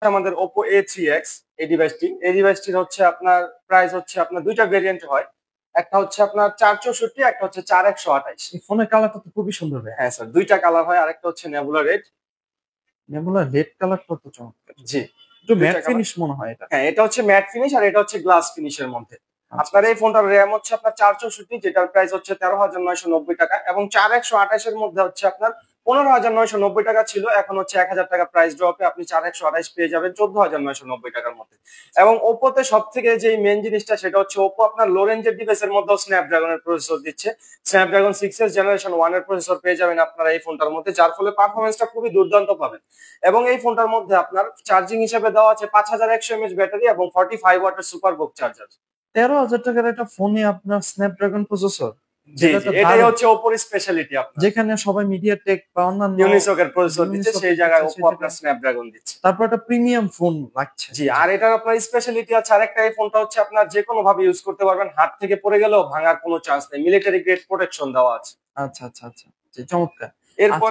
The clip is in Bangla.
আমাদের Oppo A3X এই ডিভাইসটির হচ্ছে আপনার প্রাইস হচ্ছে আপনার দুইটা ভেরিয়েন্ট হয়। একটা হচ্ছে আপনার 464, একটা হচ্ছে 4128। এই ফোনের কালারটা তো খুবই সুন্দর ভাই। হ্যাঁ স্যার, দুইটা কালার হয়, আরেকটা হচ্ছে নেবুলা রেড। নেবুলা রেড কালারটা তো চমৎকার। জি, একটু ম্যাট দুইটা কালার। ফিনিশ মনে হয় এটা। হ্যাঁ, এটা হচ্ছে ম্যাট ফিনিশ আর এটা হচ্ছে গ্লাস ফিনিশের মধ্যে। আচ্ছা আপনার আচ্ছা। এই ফোনটার RAM হচ্ছে আপনার 464, যেটার প্রাইস হচ্ছে 13,990 টাকা, এবং 4128 এর মধ্যে হচ্ছে আপনার 15,990 টাকা ছিল, এখন হচ্ছে 1,000 টাকা প্রাইস ড্রপে আপনি 4128 পেয়ে যাবেন 14,990 টাকার মধ্যে। এবং ওপ্পোতে সব থেকে যে মেন জিনিসটা সেটা হচ্ছে ওপ্পো আপনার লো রেঞ্জের ডিভাইসের মধ্যেও স্ন্যাপড্রাগনের প্রসেসর দিচ্ছে। স্ন্যাপড্রাগন 6s জেনারেশন 1 এর প্রসেসর পেয়ে যাবেন আপনারা এই ফোনটার মধ্যে, যার ফলে পারফরমেন্সটা খুবই দুর্দান্ত পাবেন। এবং এই ফোনটার মধ্যে আপনার চার্জিং হিসেবে দেওয়া আছে 5100 mAh ব্যাটারি এবং 45 ওয়াটের সুপার বুক চার্জার। 13,000 টাকার একটা ফোনে আপনার স্ন্যাপড্রাগন প্রসেসর, জি যেটা জি, তো এটাই দারুণ। হচ্ছে ওপ্পোর স্পেশালিটি আপনার। যেখানে সবাই মিডিয়াটেক বা অন্যান্য ইউনিসকের প্রসেসর দিচ্ছে, ইউনিসক সেই দিচ্ছে জায়গায় ওপ্পো সেই আপনার জায়গায়। স্ন্যাপড্রাগন দিচ্ছে। তারপর একটা প্রিমিয়াম ফোন লাগছে। জি, আর এটার আপনার স্পেশালিটি আছে আরেকটা, এই ফোনটা হচ্ছে আপনার যে কোনো ভাবে ইউজ করতে পারবেন, হাত থেকে পড়ে গেলেও ভাঙার কোনো চান্স নেই, মিলিটারি গ্রেড প্রোটেকশন দেওয়া আছে। আচ্ছা আচ্ছা আচ্ছা, জি চমৎকার। এরপর